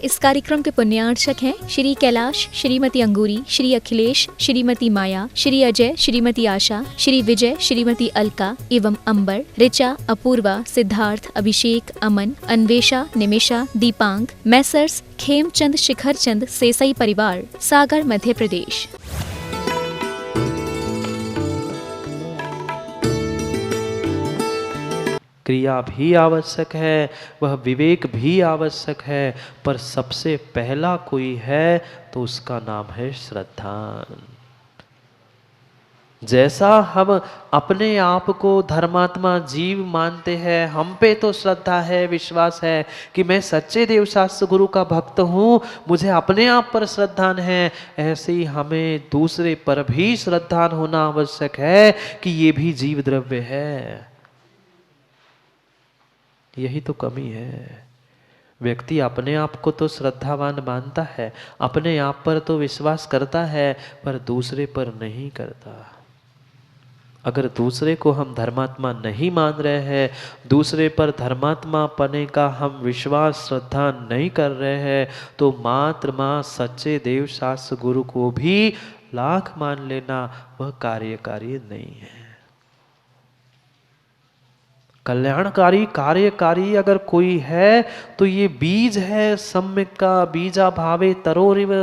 इस कार्यक्रम के पुण्यार्चक हैं श्री कैलाश, श्रीमती अंगूरी, श्री अखिलेश, श्रीमती माया, श्री अजय, श्रीमती आशा, श्री विजय, श्रीमती अलका एवं अंबर, ऋचा, अपूर्वा, सिद्धार्थ, अभिषेक, अमन, अन्वेषा, निमिषा, दीपांग, मैसर्स खेमचंद शिखरचंद सेसई परिवार, सागर, मध्य प्रदेश। क्रिया भी आवश्यक है, वह विवेक भी आवश्यक है, पर सबसे पहला कोई है तो उसका नाम है श्रद्धा। जैसा हम अपने आप को धर्मात्मा जीव मानते हैं, हम पे तो श्रद्धा है, विश्वास है कि मैं सच्चे देव शास्त्र गुरु का भक्त हूँ, मुझे अपने आप पर श्रद्धान है, ऐसे ही हमें दूसरे पर भी श्रद्धान होना आवश्यक है कि ये भी जीव द्रव्य है। यही तो कमी है। व्यक्ति अपने आप को तो श्रद्धावान मानता है, अपने आप पर तो विश्वास करता है, पर दूसरे पर नहीं करता। अगर दूसरे को हम धर्मात्मा नहीं मान रहे हैं, दूसरे पर धर्मात्मा पने का हम विश्वास श्रद्धा नहीं कर रहे हैं, तो मात्र सच्चे देव शास्त्र गुरु को भी लाख मान लेना वह कार्यकारी नहीं है। कल्याणकारी कार्यकारी अगर कोई है तो ये बीज है सम्यक का, बीजा भावे तरोरिव।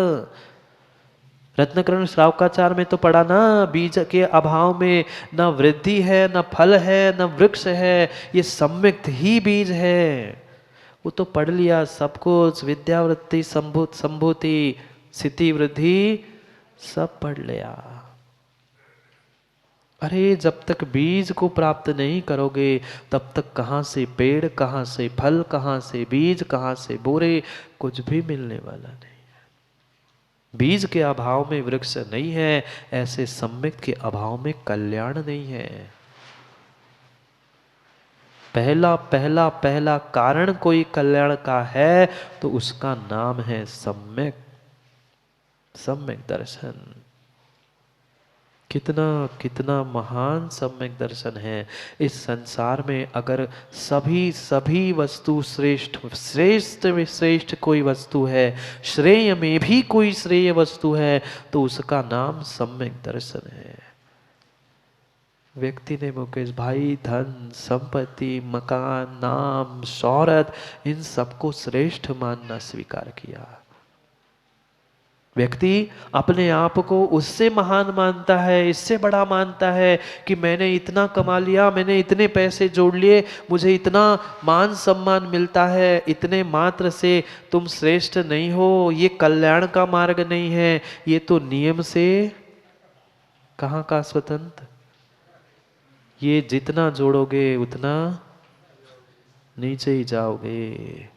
रत्नकरण श्रावकाचार में तो पढ़ा ना, बीज के अभाव में न वृद्धि है, न फल है, न वृक्ष है, ये सम्यक ही बीज है। वो तो पढ़ लिया सब कुछ, विद्यावृत्ति, संभूति, स्थिति वृद्धि सब पढ़ लिया। अरे जब तक बीज को प्राप्त नहीं करोगे तब तक कहाँ से पेड़, कहाँ से फल, कहाँ से बीज, कहाँ से बोरे, कुछ भी मिलने वाला नहीं है। बीज के अभाव में वृक्ष नहीं है, ऐसे सम्यक के अभाव में कल्याण नहीं है। पहला पहला पहला कारण कोई कल्याण का है तो उसका नाम है सम्यक, सम्यक दर्शन। कितना कितना महान सम्यक दर्शन है। इस संसार में अगर सभी वस्तु श्रेष्ठ में श्रेष्ठ कोई वस्तु है, श्रेय में भी कोई श्रेय वस्तु है, तो उसका नाम सम्यक दर्शन है। व्यक्ति ने मुकेश भाई धन, संपत्ति, मकान, नाम, शौहरत, इन सबको श्रेष्ठ मानना स्वीकार किया। व्यक्ति अपने आप को उससे महान मानता है, इससे बड़ा मानता है कि मैंने इतना कमा लिया, मैंने इतने पैसे जोड़ लिए, मुझे इतना मान सम्मान मिलता है, इतने मात्र से तुम श्रेष्ठ नहीं हो। ये कल्याण का मार्ग नहीं है, ये तो नियम से कहाँ का स्वतंत्र। ये जितना जोड़ोगे उतना नीचे ही जाओगे।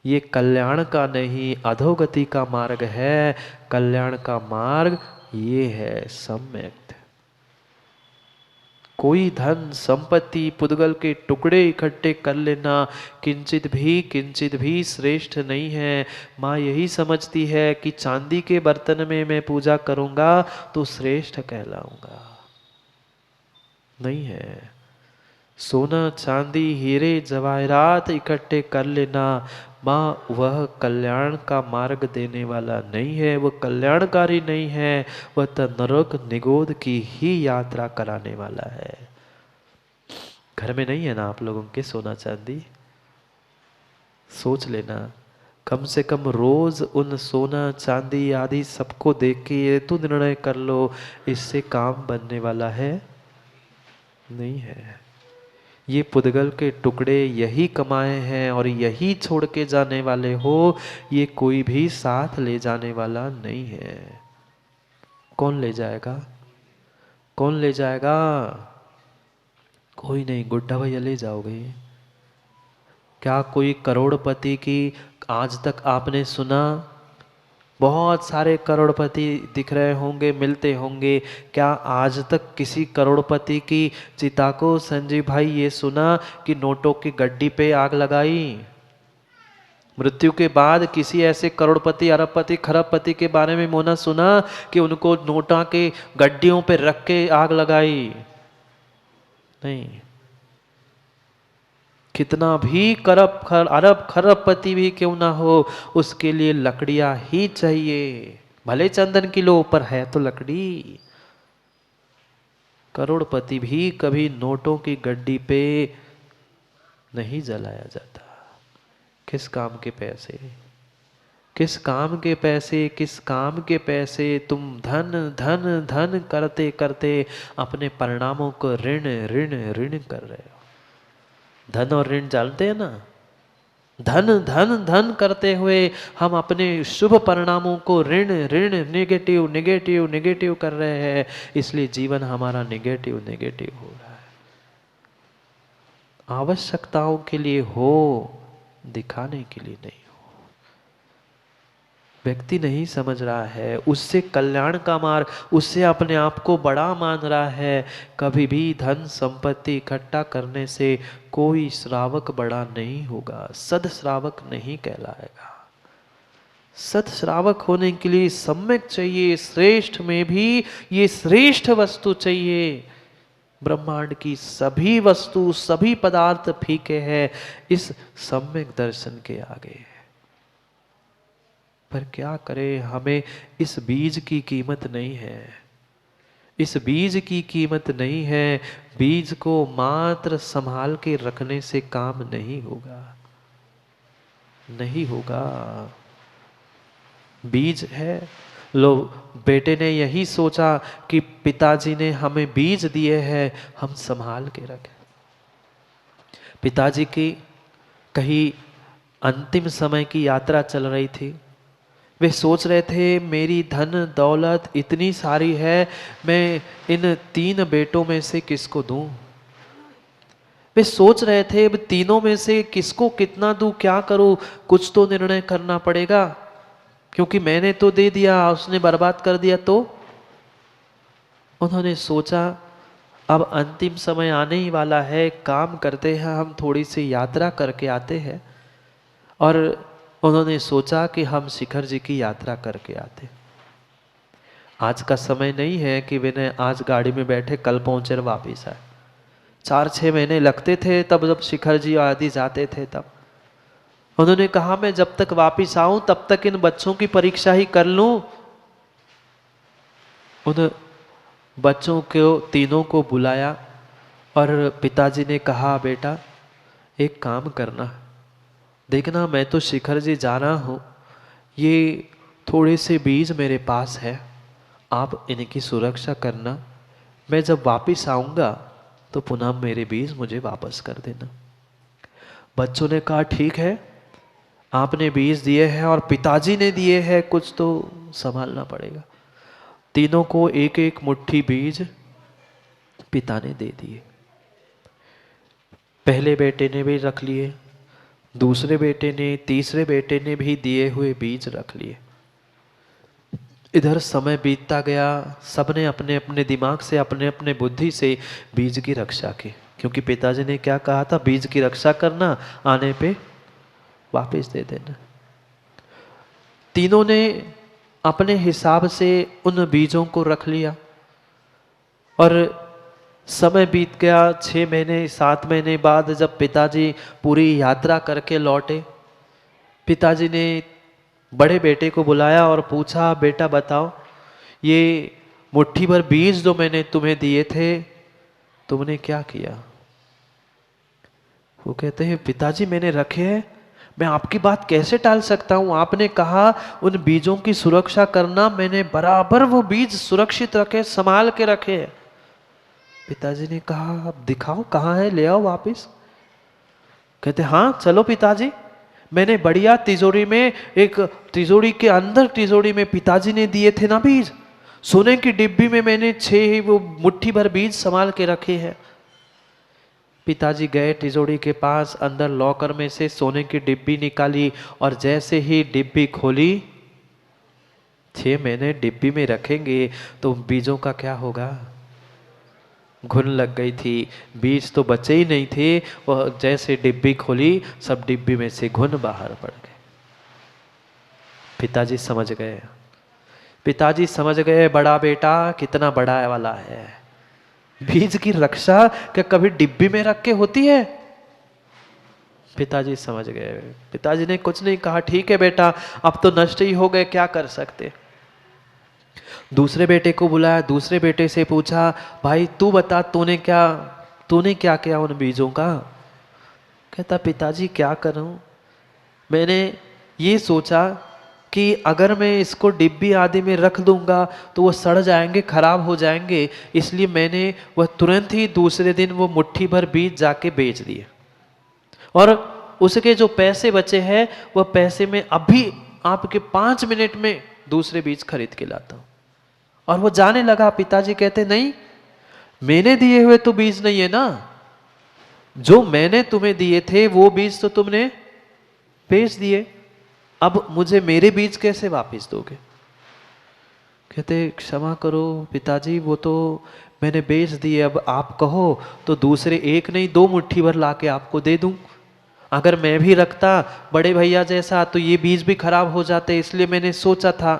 ये कल्याण का नहीं, अधोगति का मार्ग है। कल्याण का मार्ग ये है सम्यक। कोई धन संपत्ति पुद्गल के टुकड़े इकट्ठे कर लेना किंचित भी श्रेष्ठ नहीं है। माँ यही समझती है कि चांदी के बर्तन में मैं पूजा करूंगा तो श्रेष्ठ कहलाऊंगा, नहीं है। सोना चांदी हीरे जवाहरात इकट्ठे कर लेना माँ वह कल्याण का मार्ग देने वाला नहीं है, वह कल्याणकारी नहीं है, वह तो नरक निगोद की ही यात्रा कराने वाला है। घर में नहीं है ना आप लोगों के सोना चांदी? सोच लेना, कम से कम रोज उन सोना चांदी आदि सबको देख के ये तो निर्णय कर लो इससे काम बनने वाला है नहीं है। ये पुद्गल के टुकड़े यही कमाए हैं और यही छोड़ के जाने वाले हो, ये कोई भी साथ ले जाने वाला नहीं है। कौन ले जाएगा? कौन ले जाएगा? कोई नहीं। गुड्डा भैया ले जाओगे क्या? कोई करोड़पति की आज तक आपने सुना? बहुत सारे करोड़पति दिख रहे होंगे, मिलते होंगे, क्या आज तक किसी करोड़पति की चिता को संजीव भाई ये सुना कि नोटों की गड्डी पे आग लगाई? मृत्यु के बाद किसी ऐसे करोड़पति, अरबपति, खरबपति के बारे में मोना सुना कि उनको नोटा के गड्डियों पे रख के आग लगाई? नहीं। कितना भी अरब खरबपति भी क्यों ना हो, उसके लिए लकड़ियां ही चाहिए। भले चंदन किलो पर है तो लकड़ी। करोड़पति भी कभी नोटों की गड्डी पे नहीं जलाया जाता। किस काम के पैसे, किस काम के पैसे, किस काम के पैसे। तुम धन धन धन करते करते अपने परिणामों को ऋण ऋण ऋण कर रहे हो। धन और ऋण जानते हैं ना। धन धन धन करते हुए हम अपने शुभ परिणामों को ऋण ऋण नेगेटिव नेगेटिव नेगेटिव कर रहे हैं, इसलिए जीवन हमारा नेगेटिव नेगेटिव हो रहा है। आवश्यकताओं के लिए हो, दिखाने के लिए नहीं हो। व्यक्ति नहीं समझ रहा है, उससे कल्याण का मार्ग, उससे अपने आप को बड़ा मान रहा है। कभी भी धन संपत्ति इकट्ठा करने से कोई श्रावक बड़ा नहीं होगा, सद श्रावक नहीं कहलाएगा। सत श्रावक होने के लिए सम्यक चाहिए, श्रेष्ठ में भी ये श्रेष्ठ वस्तु चाहिए। ब्रह्मांड की सभी वस्तु सभी पदार्थ फीके हैं इस सम्यक दर्शन के आगे। पर क्या करें, हमें इस बीज की कीमत नहीं है, इस बीज की कीमत नहीं है। बीज को मात्र संभाल के रखने से काम नहीं होगा, नहीं होगा। बीज है, लो बेटे ने यही सोचा कि पिताजी ने हमें बीज दिए हैं, हम संभाल के रखें। पिताजी की कहीं अंतिम समय की यात्रा चल रही थी। वे सोच रहे थे मेरी धन दौलत इतनी सारी है, मैं इन 3 बेटों में से किसको दूं। वे सोच रहे थे अब तीनों में से किसको कितना दूं, क्या करूं, कुछ तो निर्णय करना पड़ेगा, क्योंकि मैंने तो दे दिया, उसने बर्बाद कर दिया। तो उन्होंने सोचा अब अंतिम समय आने ही वाला है, काम करते हैं, हम थोड़ी सी यात्रा करके आते हैं। और उन्होंने सोचा कि हम शिखर जी की यात्रा करके आते। आज का समय नहीं है कि विनय आज गाड़ी में बैठे कल पहुंचे और वापिस आए। 4-6 महीने लगते थे तब जब शिखर जी आदि जाते थे तब। उन्होंने कहा मैं जब तक वापिस आऊं तब तक इन बच्चों की परीक्षा ही कर लूं। उन बच्चों को तीनों को बुलाया और पिताजी ने कहा बेटा एक काम करना, देखना मैं तो शिखर जी जा रहा हूँ, ये थोड़े से बीज मेरे पास है, आप इनकी सुरक्षा करना, मैं जब वापिस आऊँगा तो पुनः मेरे बीज मुझे वापस कर देना। बच्चों ने कहा ठीक है, आपने बीज दिए हैं और पिताजी ने दिए हैं, कुछ तो संभालना पड़ेगा। तीनों को एक एक मुट्ठी बीज पिता ने दे दिए। पहले बेटे ने भी रख लिए, दूसरे बेटे ने, तीसरे बेटे ने भी दिए हुए बीज रख लिए। इधर समय बीतता गया, सबने अपने अपने दिमाग से अपने अपने बुद्धि से बीज की रक्षा की, क्योंकि पिताजी ने क्या कहा था, बीज की रक्षा करना, आने पे वापस दे देना। तीनों ने अपने हिसाब से उन बीजों को रख लिया और समय बीत गया। 6 महीने 7 महीने बाद जब पिताजी पूरी यात्रा करके लौटे, पिताजी ने बड़े बेटे को बुलाया और पूछा बेटा बताओ ये मुट्ठी भर बीज जो मैंने तुम्हें दिए थे तुमने क्या किया। वो कहते हैं पिताजी मैंने रखे हैं, मैं आपकी बात कैसे टाल सकता हूं, आपने कहा उन बीजों की सुरक्षा करना, मैंने बराबर वो बीज सुरक्षित रखे, संभाल के रखे। पिताजी ने कहा अब दिखाओ कहाँ है, ले आओ वापिस। कहते हाँ चलो पिताजी, मैंने बढ़िया तिजोरी में, एक तिजोरी के अंदर तिजोरी में पिताजी ने दिए थे ना बीज, सोने की डिब्बी में मैंने 6 वो मुट्ठी भर बीज संभाल के रखे हैं। पिताजी गए तिजोरी के पास, अंदर लॉकर में से सोने की डिब्बी निकाली और जैसे ही डिब्बी खोली, 6 महीने डिब्बी में रखेंगे तो बीजों का क्या होगा, घुन लग गई थी, बीज तो बचे ही नहीं थे। वह जैसे डिब्बी खोली सब डिब्बी में से घुन बाहर पड़ गए। पिताजी समझ गए, पिताजी समझ गए बड़ा बेटा कितना बड़ा वाला है। बीज की रक्षा क्या कभी डिब्बी में रख के होती है? पिताजी समझ गए। पिताजी ने कुछ नहीं कहा, ठीक है बेटा, अब तो नष्ट ही हो गए, क्या कर सकते। दूसरे बेटे को बुलाया, दूसरे बेटे से पूछा, भाई तू बता, तूने क्या किया उन बीजों का। कहता पिताजी क्या करूं, मैंने ये सोचा कि अगर मैं इसको डिब्बी आदि में रख दूंगा तो वो सड़ जाएंगे, खराब हो जाएंगे, इसलिए मैंने वह तुरंत ही दूसरे दिन वो मुट्ठी भर बीज जाके बेच दिए, और उसके जो पैसे बचे हैं वह पैसे में अभी आपके 5 मिनट में दूसरे बीज खरीद के लाता हूं। और वो जाने लगा। पिताजी कहते नहीं, मैंने दिए हुए तो बीज नहीं है ना, जो मैंने तुम्हें दिए थे वो बीज तो तुमने बेच दिए, अब मुझे मेरे बीज कैसे वापस दोगे। कहते क्षमा करो पिताजी, वो तो मैंने बेच दिए, अब आप कहो तो दूसरे एक नहीं 2 मुट्ठी भर लाके आपको दे दूं। अगर मैं भी रखता बड़े भैया जैसा तो ये बीज भी खराब हो जाते, इसलिए मैंने सोचा था।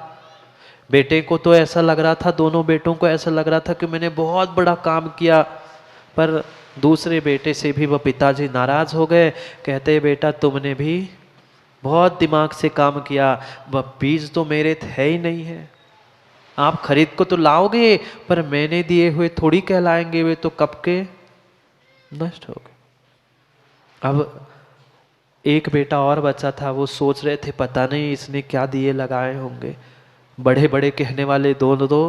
बेटे को तो ऐसा लग रहा था, दोनों बेटों को ऐसा लग रहा था कि मैंने बहुत बड़ा काम किया, पर दूसरे बेटे से भी वह पिताजी नाराज हो गए। कहते बेटा तुमने भी बहुत दिमाग से काम किया, वह बीज तो मेरे थे ही नहीं है, आप खरीद को तो लाओगे पर मैंने दिए हुए थोड़ी कहलाएंगे, वे तो कब के नष्ट हो गए। अब एक बेटा और बचा था, वो सोच रहे थे पता नहीं इसने क्या दिए लगाए होंगे, बड़े बड़े कहने वाले दोनों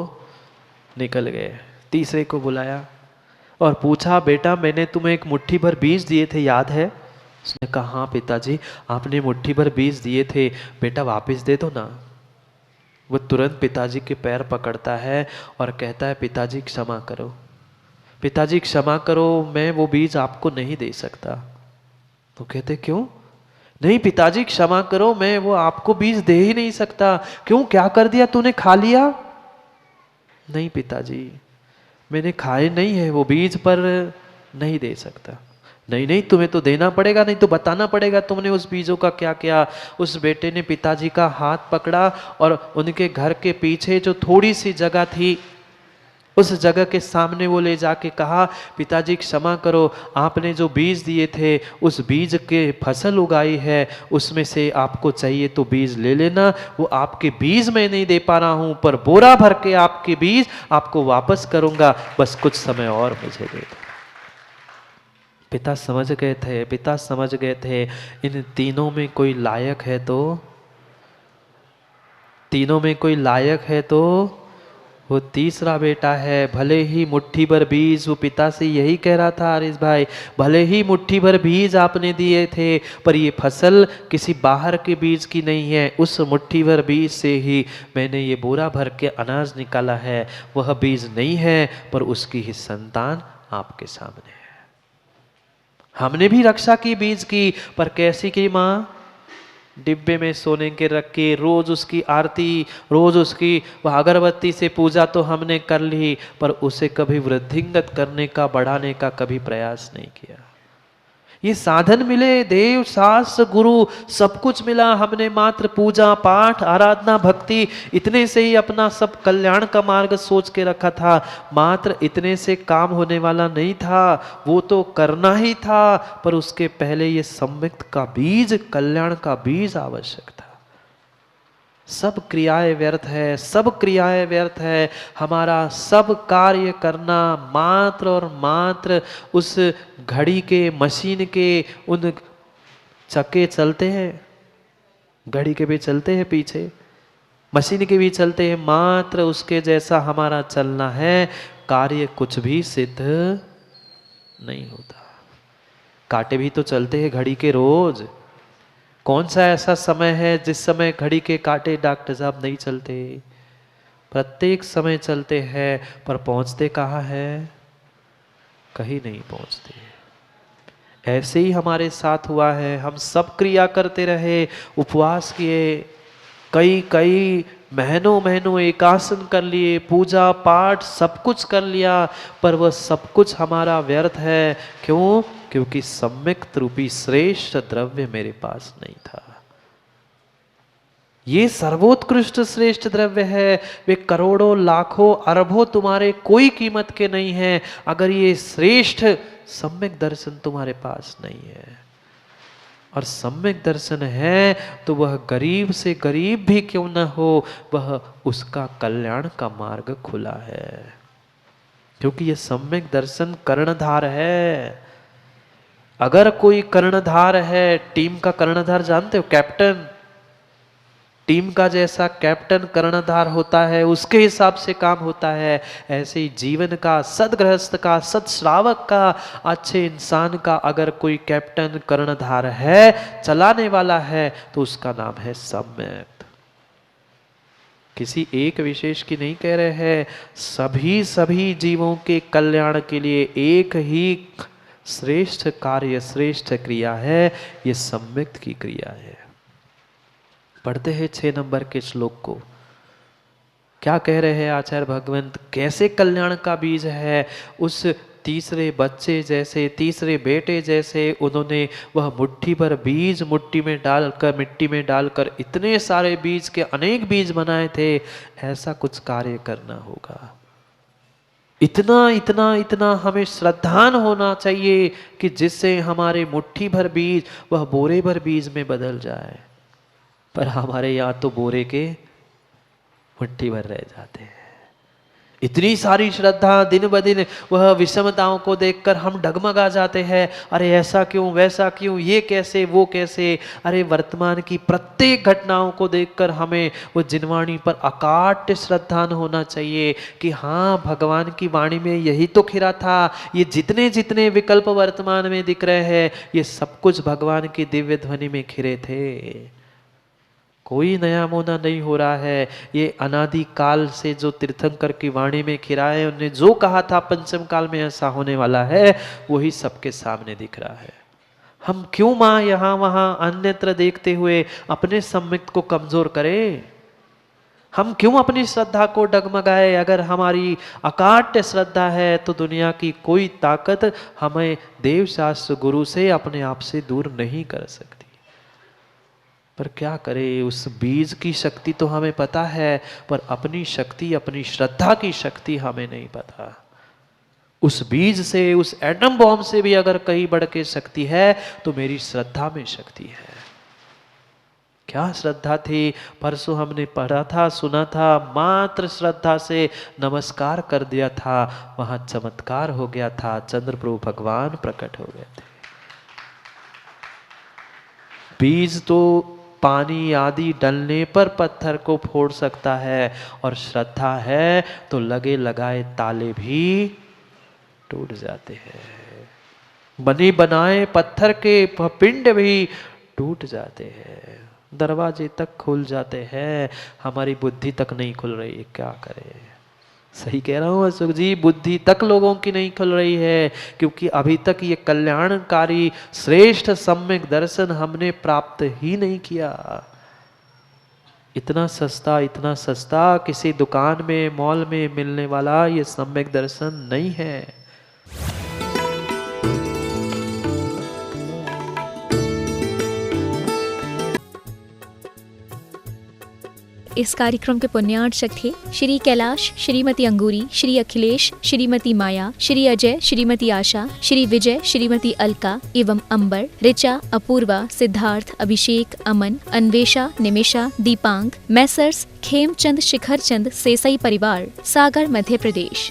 निकल गए। तीसरे को बुलाया और पूछा बेटा मैंने तुम्हें एक मुट्ठी भर बीज दिए थे, याद है। उसने कहा हाँ पिताजी आपने मुट्ठी भर बीज दिए थे, बेटा वापस दे दो ना। वो तुरंत पिताजी के पैर पकड़ता है और कहता है पिताजी क्षमा करो, पिताजी क्षमा करो, मैं वो बीज आपको नहीं दे सकता। तो कहते क्यों। नहीं पिताजी क्षमा करो, मैं वो आपको बीज दे ही नहीं सकता। क्यों, क्या कर दिया तूने, खा लिया। नहीं पिताजी मैंने खाए नहीं है वो बीज, पर नहीं दे सकता। नहीं नहीं तुम्हें तो देना पड़ेगा, नहीं तो बताना पड़ेगा तुमने उस बीजों का क्या किया। उस बेटे ने पिताजी का हाथ पकड़ा और उनके घर के पीछे जो थोड़ी सी जगह थी उस जगह के सामने वो ले जाके कहा पिताजी क्षमा करो, आपने जो बीज दिए थे उस बीज के फसल उगाई है, उसमें से आपको चाहिए तो बीज ले लेना। वो आपके बीज मैं नहीं दे पा रहा हूं, पर बोरा भर के आपके बीज आपको वापस करूंगा, बस कुछ समय और मुझे दे दो। पिता समझ गए थे इन तीनों में कोई लायक है तो वो तीसरा बेटा है। भले ही मुट्ठी भर बीज, वो पिता से यही कह रहा था आरिस भाई, भले ही मुट्ठी भर बीज आपने दिए थे पर ये फसल किसी बाहर के बीज की नहीं है, उस मुट्ठी भर बीज से ही मैंने ये बोरा भर के अनाज निकाला है। वह बीज नहीं है पर उसकी ही संतान आपके सामने है। हमने भी रक्षा की बीज की, पर कैसी की माँ, डिब्बे में सोने के रख के रोज उसकी आरती, रोज उसकी वह अगरबत्ती से पूजा तो हमने कर ली, पर उसे कभी वृद्धिंगत करने का, बढ़ाने का कभी प्रयास नहीं किया। ये साधन मिले, देव शास्त्र गुरु सब कुछ मिला, हमने मात्र पूजा पाठ आराधना भक्ति इतने से ही अपना सब कल्याण का मार्ग सोच के रखा था। मात्र इतने से काम होने वाला नहीं था, वो तो करना ही था, पर उसके पहले ये सम्यक का बीज, कल्याण का बीज आवश्यक था। सब क्रियाएं व्यर्थ है, हमारा सब कार्य करना मात्र और मात्र उस घड़ी के, मशीन के उन चक्के चलते हैं, घड़ी के भी चलते हैं पीछे, मशीन के भी चलते हैं, मात्र उसके जैसा हमारा चलना है। कार्य कुछ भी सिद्ध नहीं होता। कांटे भी तो चलते हैं घड़ी के रोज। कौन सा ऐसा समय है जिस समय घड़ी के कांटे डॉक्टर साहब नहीं चलते, प्रत्येक समय चलते हैं, पर पहुंचते कहाँ है, कहीं नहीं पहुंचते। ऐसे ही हमारे साथ हुआ है, हम सब क्रिया करते रहे, उपवास किए, कई महीनों एकासन कर लिए, पूजा पाठ सब कुछ कर लिया, पर वह सब कुछ हमारा व्यर्थ है। क्यों, क्योंकि सम्यक रूपी श्रेष्ठ द्रव्य मेरे पास नहीं था। ये सर्वोत्कृष्ट श्रेष्ठ द्रव्य है, वे करोड़ों लाखों अरबों तुम्हारे कोई कीमत के नहीं है अगर ये श्रेष्ठ सम्यक दर्शन तुम्हारे पास नहीं है। और सम्यक दर्शन है तो वह गरीब से गरीब भी क्यों न हो, वह उसका कल्याण का मार्ग खुला है, क्योंकि यह सम्यक दर्शन कर्णधार है। अगर कोई कर्णधार है, टीम का कर्णधार जानते हो, कैप्टन, टीम का जैसा कैप्टन कर्णधार होता है उसके हिसाब से काम होता है, ऐसे ही जीवन का, सदगृहस्थ का, सत्श्रावक का, अच्छे इंसान का अगर कोई कैप्टन कर्णधार है, चलाने वाला है, तो उसका नाम है सम्यक। किसी एक विशेष की नहीं कह रहे हैं, सभी जीवों के कल्याण के लिए एक ही श्रेष्ठ कार्य, श्रेष्ठ क्रिया है, ये सम्यक की क्रिया है। पढ़ते हैं 6 नंबर के श्लोक को। क्या कह रहे हैं आचार्य भगवंत, कैसे कल्याण का बीज है। उस तीसरे बच्चे जैसे, तीसरे बेटे जैसे उन्होंने वह मुट्ठी भर बीज मुट्ठी में डालकर, मिट्टी में डालकर इतने सारे बीज के अनेक बीज बनाए थे। ऐसा कुछ कार्य करना होगा। इतना इतना इतना हमें श्रद्धान होना चाहिए कि जिससे हमारे मुट्ठी भर बीज वह बोरे भर बीज में बदल जाए। पर हमारे यहाँ तो बोरे के मुट्ठी भर रह जाते हैं। इतनी सारी श्रद्धा, दिन ब दिन वह विषमताओं को देखकर हम डगमगा जाते हैं। अरे ऐसा क्यों, वैसा क्यों, ये कैसे, वो कैसे। अरे वर्तमान की प्रत्येक घटनाओं को देखकर हमें वो जिनवाणी पर अकाट्य श्रद्धान होना चाहिए कि हाँ, भगवान की वाणी में यही तो खिरा था। ये जितने जितने विकल्प वर्तमान में दिख रहे हैं, ये सब कुछ भगवान की दिव्य ध्वनि में खिरे थे। कोई नया मोना नहीं हो रहा है। ये अनादि काल से जो तीर्थंकर की वाणी में खिरा है, उन्होंने जो कहा था पंचम काल में ऐसा होने वाला है, वही सबके सामने दिख रहा है। हम क्यों माँ यहाँ वहाँ अन्यत्र देखते हुए अपने सम्यक को कमजोर करें? हम क्यों अपनी श्रद्धा को डगमगाए? अगर हमारी अकाट्य श्रद्धा है तो दुनिया की कोई ताकत हमें देव शास्त्र गुरु से, अपने आप से दूर नहीं कर सकती। पर क्या करें, उस बीज की शक्ति तो हमें पता है, पर अपनी शक्ति, अपनी श्रद्धा की शक्ति हमें नहीं पता। उस बीज से, उस एटम बॉम्ब से भी अगर कहीं बढ़ के शक्ति है तो मेरी श्रद्धा में शक्ति है। क्या श्रद्धा थी? परसों हमने पढ़ा था, सुना था, मात्र श्रद्धा से नमस्कार कर दिया था, वहां चमत्कार हो गया था, चंद्रप्रभु भगवान प्रकट हो गए थे। बीज तो पानी आदि डलने पर पत्थर को फोड़ सकता है, और श्रद्धा है तो लगे लगाए ताले भी टूट जाते हैं। बने बनाए पत्थर के पिंड भी टूट जाते हैं, दरवाजे तक खुल जाते हैं। हमारी बुद्धि तक नहीं खुल रही, क्या करें? सही कह रहा हूँ अशोक जी, बुद्धि तक लोगों की नहीं खुल रही है, क्योंकि अभी तक ये कल्याणकारी श्रेष्ठ सम्यक दर्शन हमने प्राप्त ही नहीं किया। इतना सस्ता किसी दुकान में, मॉल में मिलने वाला ये सम्यक दर्शन नहीं है। इस कार्यक्रम के पुण्यार्चक थे श्री कैलाश, श्रीमती अंगूरी, श्री अखिलेश, श्रीमती माया, श्री अजय, श्रीमती आशा, श्री विजय, श्रीमती अलका एवं अंबर, ऋचा, अपूर्वा, सिद्धार्थ, अभिषेक, अमन, अन्वेषा, निमिषा, दीपांग, मैसर्स खेमचंद शिखरचंद सेसई परिवार, सागर, मध्य प्रदेश।